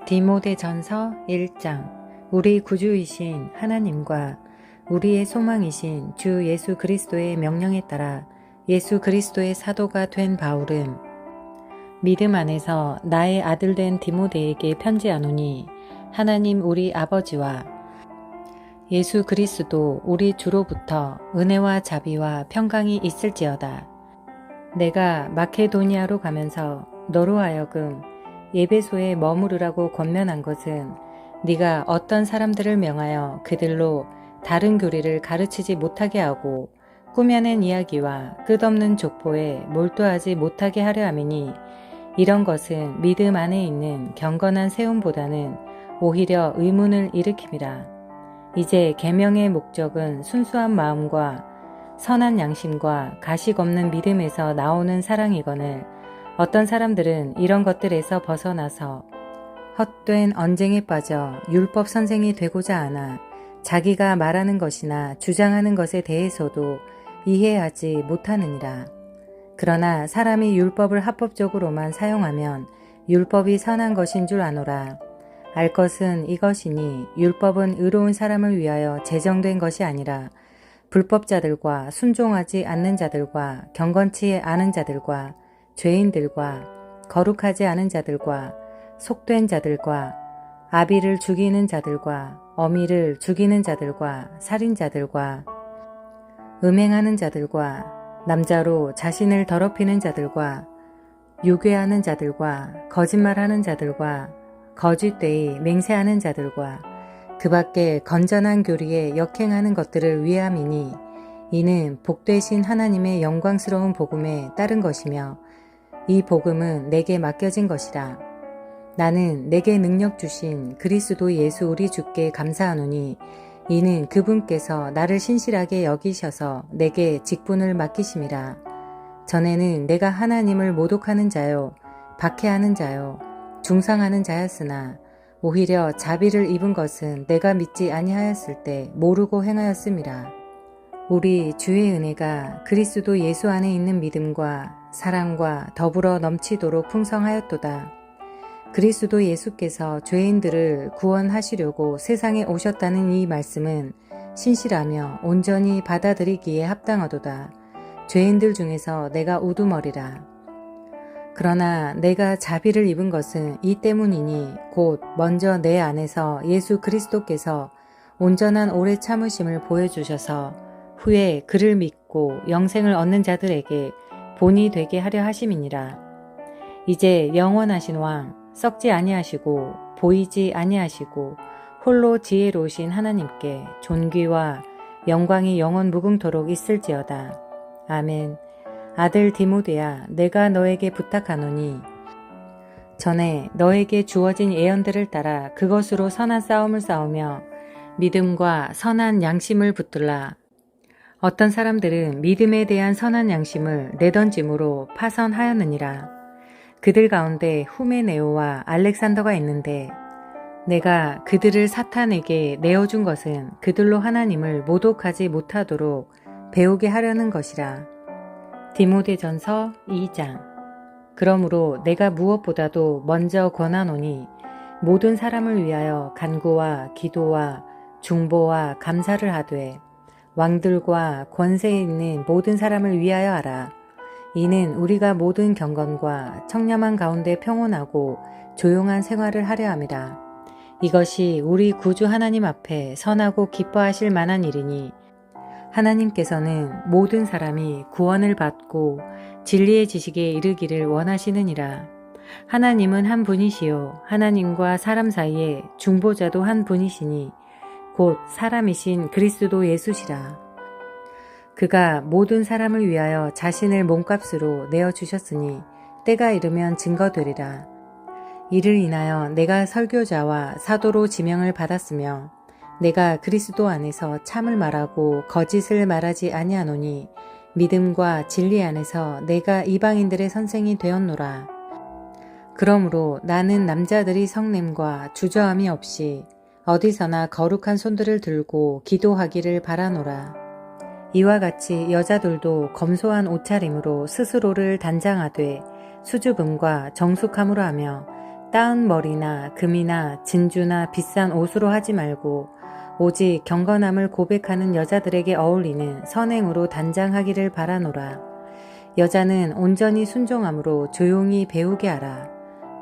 디모데전서 1장. 우리 구주이신 하나님과 우리의 소망이신 주 예수 그리스도의 명령에 따라 예수 그리스도의 사도가 된 바울은 믿음 안에서 나의 아들 된 디모데에게 편지하노니, 하나님 우리 아버지와 예수 그리스도 우리 주로부터 은혜와 자비와 평강이 있을지어다. 내가 마케도니아로 가면서 너로 하여금 에베소에 머무르라고 권면한 것은 네가 어떤 사람들을 명하여 그들로 다른 교리를 가르치지 못하게 하고 꾸며낸 이야기와 끝없는 족보에 몰두하지 못하게 하려 함이니, 이런 것은 믿음 안에 있는 경건한 세움보다는 오히려 의문을 일으킴이라. 이제 계명의 목적은 순수한 마음과 선한 양심과 가식 없는 믿음에서 나오는 사랑이거늘, 어떤 사람들은 이런 것들에서 벗어나서 헛된 언쟁에 빠져 율법 선생이 되고자 하나 자기가 말하는 것이나 주장하는 것에 대해서도 이해하지 못하느니라. 그러나 사람이 율법을 합법적으로만 사용하면 율법이 선한 것인 줄 아노라. 알 것은 이것이니, 율법은 의로운 사람을 위하여 제정된 것이 아니라 불법자들과 순종하지 않는 자들과 경건치 않은 자들과 죄인들과 거룩하지 않은 자들과 속된 자들과 아비를 죽이는 자들과 어미를 죽이는 자들과 살인자들과 음행하는 자들과 남자로 자신을 더럽히는 자들과 유괴하는 자들과 거짓말하는 자들과 거짓되이 맹세하는 자들과 그 밖에 건전한 교리에 역행하는 것들을 위함이니, 이는 복되신 하나님의 영광스러운 복음에 따른 것이며 이 복음은 내게 맡겨진 것이라. 나는 내게 능력 주신 그리스도 예수 우리 주께 감사하노니, 이는 그분께서 나를 신실하게 여기셔서 내게 직분을 맡기심이라. 전에는 내가 하나님을 모독하는 자요, 박해하는 자요, 중상하는 자였으나 오히려 자비를 입은 것은 내가 믿지 아니하였을 때 모르고 행하였음이라. 우리 주의 은혜가 그리스도 예수 안에 있는 믿음과 사랑과 더불어 넘치도록 풍성하였도다. 그리스도 예수께서 죄인들을 구원하시려고 세상에 오셨다는 이 말씀은 신실하며 온전히 받아들이기에 합당하도다. 죄인들 중에서 내가 우두머리라. 그러나 내가 자비를 입은 것은 이 때문이니, 곧 먼저 내 안에서 예수 그리스도께서 온전한 오래 참으심을 보여주셔서 후에 그를 믿고 영생을 얻는 자들에게 본이 되게 하려 하심이니라. 이제 영원하신 왕, 썩지 아니하시고 보이지 아니하시고 홀로 지혜로우신 하나님께 존귀와 영광이 영원 무궁토록 있을지어다. 아멘. 아들 디모데야, 내가 너에게 부탁하노니, 전에 너에게 주어진 예언들을 따라 그것으로 선한 싸움을 싸우며 믿음과 선한 양심을 붙들라. 어떤 사람들은 믿음에 대한 선한 양심을 내던짐으로 파선하였느니라. 그들 가운데 후메네오와 알렉산더가 있는데, 내가 그들을 사탄에게 내어준 것은 그들로 하나님을 모독하지 못하도록 배우게 하려는 것이라. 디모데전서 2장. 그러므로 내가 무엇보다도 먼저 권하노니, 모든 사람을 위하여 간구와 기도와 중보와 감사를 하되 왕들과 권세에 있는 모든 사람을 위하여 하라. 이는 우리가 모든 경건과 청렴한 가운데 평온하고 조용한 생활을 하려 함이라. 이것이 우리 구주 하나님 앞에 선하고 기뻐하실 만한 일이니, 하나님께서는 모든 사람이 구원을 받고 진리의 지식에 이르기를 원하시느니라. 하나님은 한 분이시요 하나님과 사람 사이에 중보자도 한 분이시니 곧 사람이신 그리스도 예수시라. 그가 모든 사람을 위하여 자신을 몸값으로 내어주셨으니 때가 이르면 증거되리라. 이를 인하여 내가 설교자와 사도로 지명을 받았으며, 내가 그리스도 안에서 참을 말하고 거짓을 말하지 아니하노니 믿음과 진리 안에서 내가 이방인들의 선생이 되었노라. 그러므로 나는 남자들이 성냄과 주저함이 없이 어디서나 거룩한 손들을 들고 기도하기를 바라노라. 이와 같이 여자들도 검소한 옷차림으로 스스로를 단장하되 수줍음과 정숙함으로 하며 따은 머리나 금이나 진주나 비싼 옷으로 하지 말고 오직 경건함을 고백하는 여자들에게 어울리는 선행으로 단장하기를 바라노라. 여자는 온전히 순종함으로 조용히 배우게 하라.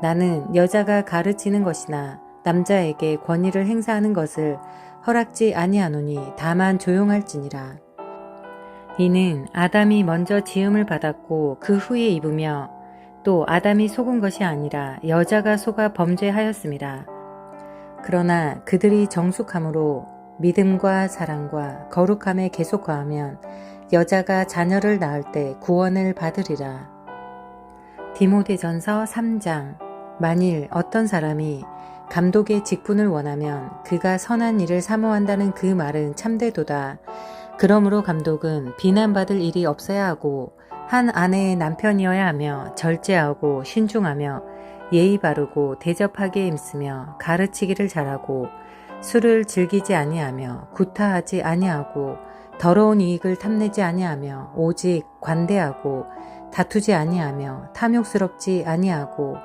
나는 여자가 가르치는 것이나 남자에게 권위를 행사하는 것을 허락지 아니하노니 다만 조용할지니라. 이는 아담이 먼저 지음을 받았고 그 후에 입으며 또 아담이 속은 것이 아니라 여자가 속아 범죄하였음이라. 그러나 그들이 정숙함으로 믿음과 사랑과 거룩함에 계속 거하면 여자가 자녀를 낳을 때 구원을 받으리라. 디모데전서 3장. 만일 어떤 사람이 감독의 직분을 원하면 그가 선한 일을 사모한다는 그 말은 참되도다. 그러므로 감독은 비난받을 일이 없어야 하고 한 아내의 남편이어야 하며 절제하고 신중하며 예의 바르고 대접하게 힘쓰며 가르치기를 잘하고 술을 즐기지 아니하며 구타하지 아니하고 더러운 이익을 탐내지 아니하며 오직 관대하고 다투지 아니하며 탐욕스럽지 아니하고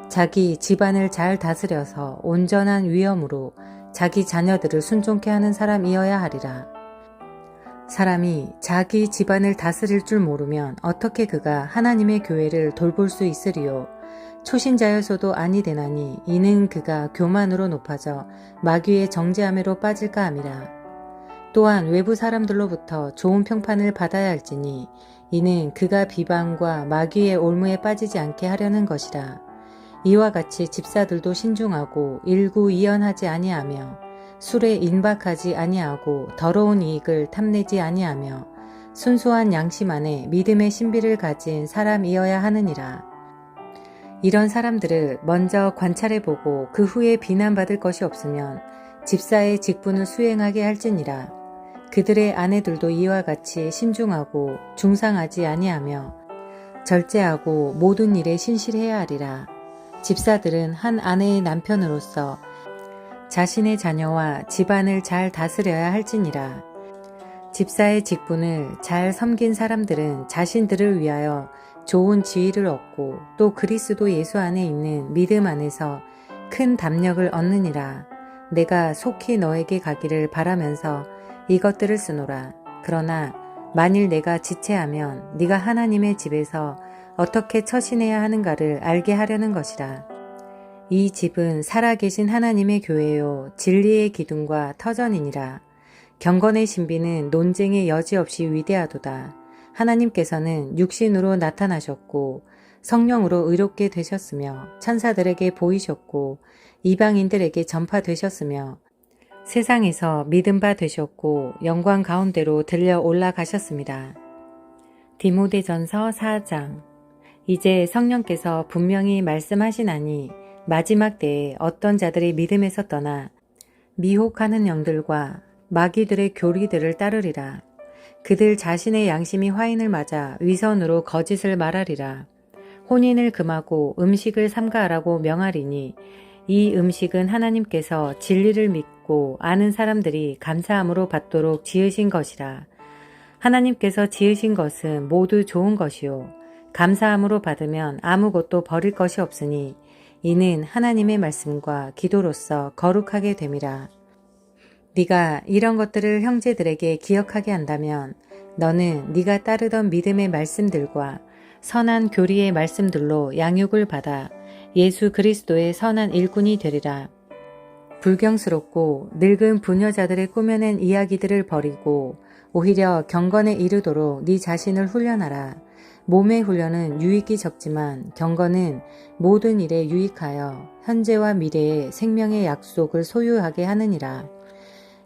자기 집안을 잘 다스려서 온전한 위엄으로 자기 자녀들을 순종케 하는 사람이어야 하리라. 사람이 자기 집안을 다스릴 줄 모르면 어떻게 그가 하나님의 교회를 돌볼 수 있으리요. 초신자여서도 아니 되나니 이는 그가 교만으로 높아져 마귀의 정죄함으로 빠질까 함이라. 또한 외부 사람들로부터 좋은 평판을 받아야 할지니 이는 그가 비방과 마귀의 올무에 빠지지 않게 하려는 것이라. 이와 같이 집사들도 신중하고 일구이연하지 아니하며 술에 인박하지 아니하고 더러운 이익을 탐내지 아니하며 순수한 양심 안에 믿음의 신비를 가진 사람이어야 하느니라. 이런 사람들을 먼저 관찰해보고 그 후에 비난받을 것이 없으면 집사의 직분을 수행하게 할지니라. 그들의 아내들도 이와 같이 신중하고 중상하지 아니하며 절제하고 모든 일에 신실해야 하리라. 집사들은 한 아내의 남편으로서 자신의 자녀와 집안을 잘 다스려야 할지니라. 집사의 직분을 잘 섬긴 사람들은 자신들을 위하여 좋은 지위를 얻고 또 그리스도 예수 안에 있는 믿음 안에서 큰 담력을 얻느니라. 내가 속히 너에게 가기를 바라면서 이것들을 쓰노라. 그러나 만일 내가 지체하면 네가 하나님의 집에서 어떻게 처신해야 하는가를 알게 하려는 것이라. 이 집은 살아계신 하나님의 교회요 진리의 기둥과 터전이니라. 경건의 신비는 논쟁의 여지 없이 위대하도다. 하나님께서는 육신으로 나타나셨고 성령으로 의롭게 되셨으며 천사들에게 보이셨고 이방인들에게 전파되셨으며 세상에서 믿음 바 되셨고 영광 가운데로 들려 올라가셨습니다. 디모데전서 4장. 이제 성령께서 분명히 말씀하시나니 마지막 때에 어떤 자들이 믿음에서 떠나 미혹하는 영들과 마귀들의 교리들을 따르리라. 그들 자신의 양심이 화인을 맞아 위선으로 거짓을 말하리라. 혼인을 금하고 음식을 삼가하라고 명하리니 이 음식은 하나님께서 진리를 믿고 아는 사람들이 감사함으로 받도록 지으신 것이라. 하나님께서 지으신 것은 모두 좋은 것이요 감사함으로 받으면 아무것도 버릴 것이 없으니 이는 하나님의 말씀과 기도로서 거룩하게 됨이라. 네가 이런 것들을 형제들에게 기억하게 한다면 너는 네가 따르던 믿음의 말씀들과 선한 교리의 말씀들로 양육을 받아 예수 그리스도의 선한 일꾼이 되리라. 불경스럽고 늙은 부녀자들의 꾸며낸 이야기들을 버리고 오히려 경건에 이르도록 네 자신을 훈련하라. 몸의 훈련은 유익이 적지만 경건은 모든 일에 유익하여 현재와 미래의 생명의 약속을 소유하게 하느니라.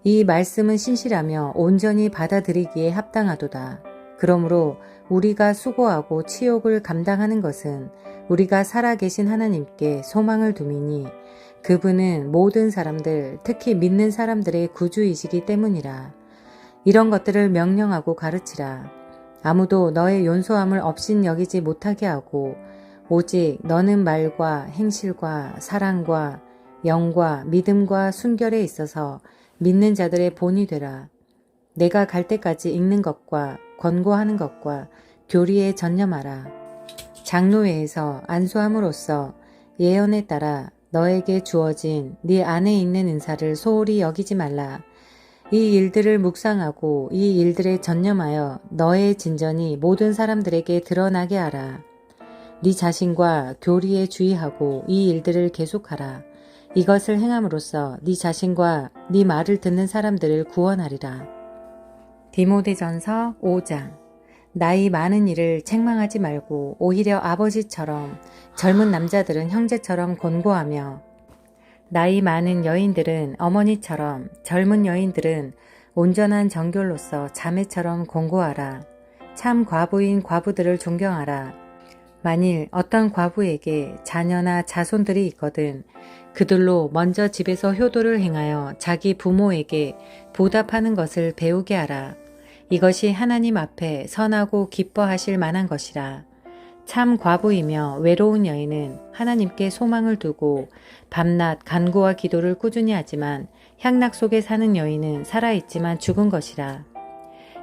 이 말씀은 신실하며 온전히 받아들이기에 합당하도다. 그러므로 우리가 수고하고 치욕을 감당하는 것은 우리가 살아계신 하나님께 소망을 두미니 그분은 모든 사람들, 특히 믿는 사람들의 구주이시기 때문이라. 이런 것들을 명령하고 가르치라. 아무도 너의 용서함을 업신여기지 못하게 하고 오직 너는 말과 행실과 사랑과 영과 믿음과 순결에 있어서 믿는 자들의 본이 되라. 내가 갈 때까지 읽는 것과 권고하는 것과 교리에 전념하라. 장로회에서 안수함으로써 예언에 따라 너에게 주어진 네 안에 있는 은사를 소홀히 여기지 말라. 이 일들을 묵상하고 이 일들에 전념하여 너의 진전이 모든 사람들에게 드러나게 하라. 네 자신과 교리에 주의하고 이 일들을 계속하라. 이것을 행함으로써 네 자신과 네 말을 듣는 사람들을 구원하리라. 디모데전서 5장. 나이 많은 이를 책망하지 말고 오히려 아버지처럼, 젊은 남자들은 형제처럼 권고하며, 나이 많은 여인들은 어머니처럼, 젊은 여인들은 온전한 정결로서 자매처럼 권고하라. 참 과부인 과부들을 존경하라. 만일 어떤 과부에게 자녀나 자손들이 있거든 그들로 먼저 집에서 효도를 행하여 자기 부모에게 보답하는 것을 배우게 하라. 이것이 하나님 앞에 선하고 기뻐하실 만한 것이라. 참 과부이며 외로운 여인은 하나님께 소망을 두고 밤낮 간구와 기도를 꾸준히 하지만 향락 속에 사는 여인은 살아있지만 죽은 것이라.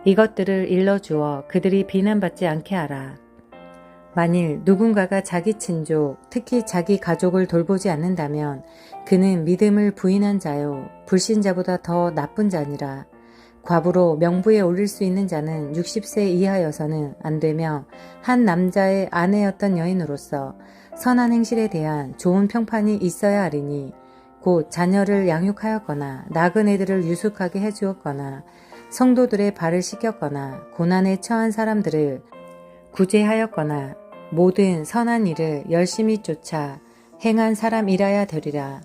이것들을 일러주어 그들이 비난받지 않게 하라. 만일 누군가가 자기 친족, 특히 자기 가족을 돌보지 않는다면 그는 믿음을 부인한 자요, 불신자보다 더 나쁜 자니라. 과부로 명부에 올릴 수 있는 자는 60세 이하여서는 안 되며 한 남자의 아내였던 여인으로서 선한 행실에 대한 좋은 평판이 있어야 하리니 곧 자녀를 양육하였거나 나그네들을 유숙하게 해주었거나 성도들의 발을 씻겼거나 고난에 처한 사람들을 구제하였거나 모든 선한 일을 열심히 쫓아 행한 사람이라야 되리라.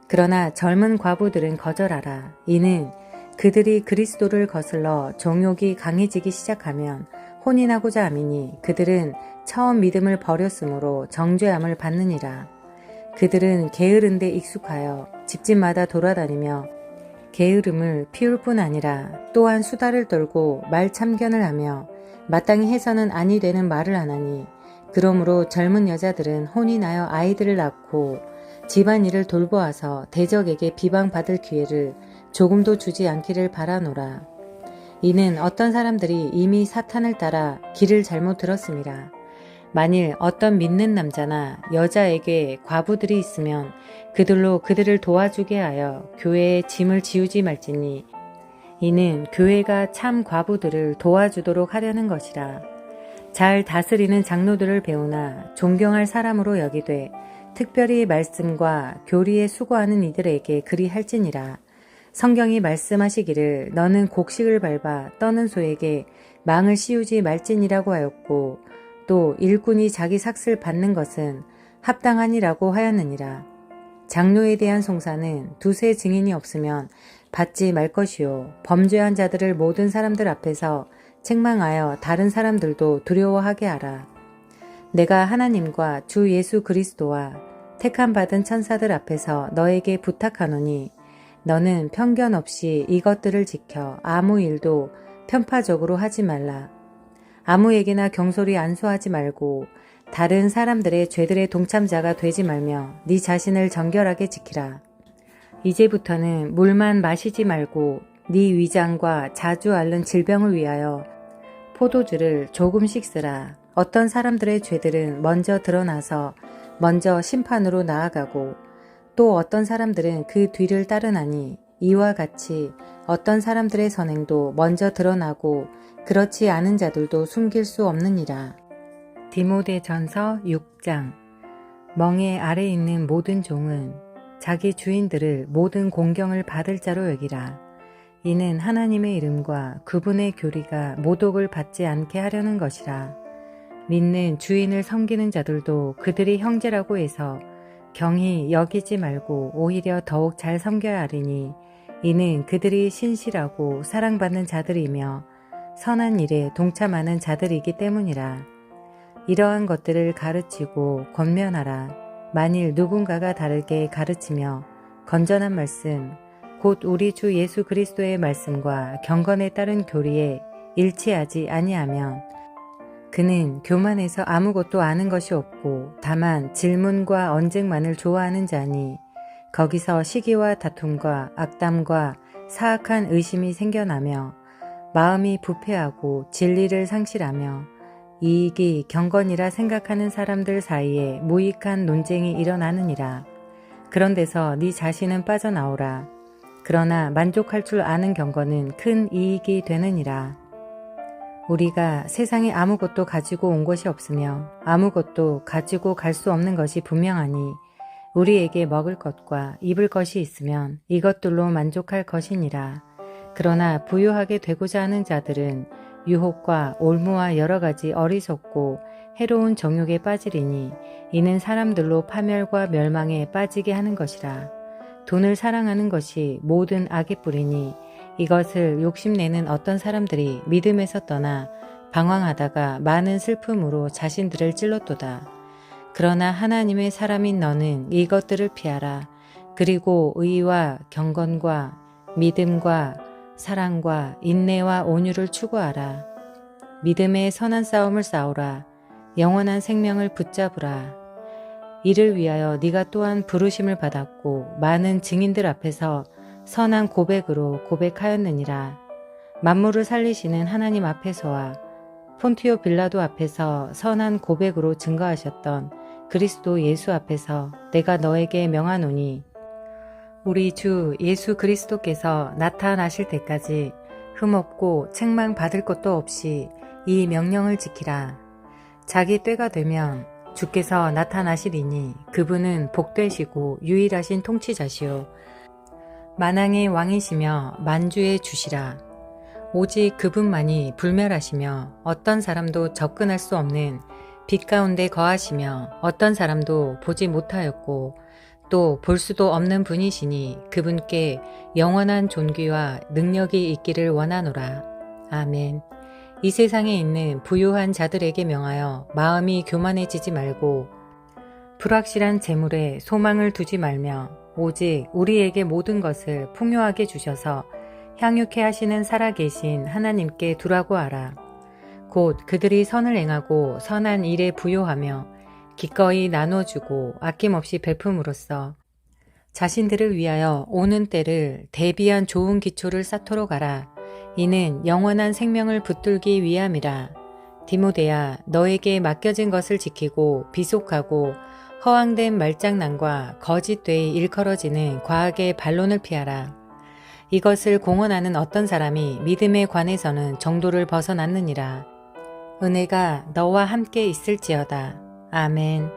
그러나 젊은 과부들은 거절하라. 이는 그들이 그리스도를 거슬러 정욕이 강해지기 시작하면 혼인하고자 함이니 그들은 처음 믿음을 버렸으므로 정죄함을 받느니라. 그들은 게으른 데 익숙하여 집집마다 돌아다니며 게으름을 피울 뿐 아니라 또한 수다를 떨고 말참견을 하며 마땅히 해서는 아니 되는 말을 하나니 그러므로 젊은 여자들은 혼인하여 아이들을 낳고 집안일을 돌보아서 대적에게 비방받을 기회를 조금도 주지 않기를 바라노라. 이는 어떤 사람들이 이미 사탄을 따라 길을 잘못 들었습니다. 만일 어떤 믿는 남자나 여자에게 과부들이 있으면 그들로 그들을 도와주게 하여 교회의 짐을 지우지 말지니 이는 교회가 참 과부들을 도와주도록 하려는 것이라. 잘 다스리는 장로들을 배우나 존경할 사람으로 여기되 특별히 말씀과 교리에 수고하는 이들에게 그리 할지니라. 성경이 말씀하시기를 너는 곡식을 밟아 떠는 소에게 망을 씌우지 말지니라고 하였고 또 일꾼이 자기 삭슬 받는 것은 합당하니라고 하였느니라. 장로에 대한 송사는 두세 증인이 없으면 받지 말 것이요 범죄한 자들을 모든 사람들 앞에서 책망하여 다른 사람들도 두려워하게 하라. 내가 하나님과 주 예수 그리스도와 택함 받은 천사들 앞에서 너에게 부탁하노니 너는 편견 없이 이것들을 지켜 아무 일도 편파적으로 하지 말라. 아무에게나 경솔히 안수하지 말고 다른 사람들의 죄들의 동참자가 되지 말며 네 자신을 정결하게 지키라. 이제부터는 물만 마시지 말고 네 위장과 자주 앓는 질병을 위하여 포도주를 조금씩 쓰라. 어떤 사람들의 죄들은 먼저 드러나서 먼저 심판으로 나아가고 또 어떤 사람들은 그 뒤를 따르나니 이와 같이 어떤 사람들의 선행도 먼저 드러나고 그렇지 않은 자들도 숨길 수 없느니라. 디모데전서 6장. 멍에 아래 있는 모든 종은 자기 주인들을 모든 공경을 받을 자로 여기라. 이는 하나님의 이름과 그분의 교리가 모독을 받지 않게 하려는 것이라. 믿는 주인을 섬기는 자들도 그들이 형제라고 해서 경히 여기지 말고 오히려 더욱 잘 섬겨야 하리니 이는 그들이 신실하고 사랑받는 자들이며 선한 일에 동참하는 자들이기 때문이라. 이러한 것들을 가르치고 권면하라. 만일 누군가가 다르게 가르치며 건전한 말씀 곧 우리 주 예수 그리스도의 말씀과 경건에 따른 교리에 일치하지 아니하면 그는 교만해서 아무것도 아는 것이 없고 다만 질문과 언쟁만을 좋아하는 자니 거기서 시기와 다툼과 악담과 사악한 의심이 생겨나며 마음이 부패하고 진리를 상실하며 이익이 경건이라 생각하는 사람들 사이에 무익한 논쟁이 일어나느니라. 그런 데서 네 자신은 빠져나오라. 그러나 만족할 줄 아는 경건은 큰 이익이 되느니라. 우리가 세상에 아무것도 가지고 온 것이 없으며 아무것도 가지고 갈 수 없는 것이 분명하니 우리에게 먹을 것과 입을 것이 있으면 이것들로 만족할 것이니라. 그러나 부유하게 되고자 하는 자들은 유혹과 올무와 여러 가지 어리석고 해로운 정욕에 빠지리니 이는 사람들로 파멸과 멸망에 빠지게 하는 것이라. 돈을 사랑하는 것이 모든 악의 뿌리니 이것을 욕심내는 어떤 사람들이 믿음에서 떠나 방황하다가 많은 슬픔으로 자신들을 찔렀도다. 그러나 하나님의 사람인 너는 이것들을 피하라. 그리고 의와 경건과 믿음과 사랑과 인내와 온유를 추구하라. 믿음의 선한 싸움을 싸우라. 영원한 생명을 붙잡으라. 이를 위하여 네가 또한 부르심을 받았고 많은 증인들 앞에서 선한 고백으로 고백하였느니라. 만물을 살리시는 하나님 앞에서와 폰티오 빌라도 앞에서 선한 고백으로 증거하셨던 그리스도 예수 앞에서 내가 너에게 명하노니 우리 주 예수 그리스도께서 나타나실 때까지 흠없고 책망 받을 것도 없이 이 명령을 지키라. 자기 때가 되면 주께서 나타나시리니 그분은 복되시고 유일하신 통치자시오 만왕의 왕이시며 만주의 주시라. 오직 그분만이 불멸하시며 어떤 사람도 접근할 수 없는 빛 가운데 거하시며 어떤 사람도 보지 못하였고 또 볼 수도 없는 분이시니 그분께 영원한 존귀와 능력이 있기를 원하노라. 아멘. 이 세상에 있는 부유한 자들에게 명하여 마음이 교만해지지 말고 불확실한 재물에 소망을 두지 말며 오직 우리에게 모든 것을 풍요하게 주셔서 향유케 하시는 살아계신 하나님께 두라고 하라. 곧 그들이 선을 행하고 선한 일에 부요하며 기꺼이 나눠주고 아낌없이 베품으로써 자신들을 위하여 오는 때를 대비한 좋은 기초를 쌓도록 하라. 이는 영원한 생명을 붙들기 위함이라. 디모데야, 너에게 맡겨진 것을 지키고 비속하고 허황된 말장난과 거짓되이 일컬어지는 과학의 반론을 피하라. 이것을 공언하는 어떤 사람이 믿음에 관해서는 정도를 벗어났느니라. 은혜가 너와 함께 있을지어다. 아멘.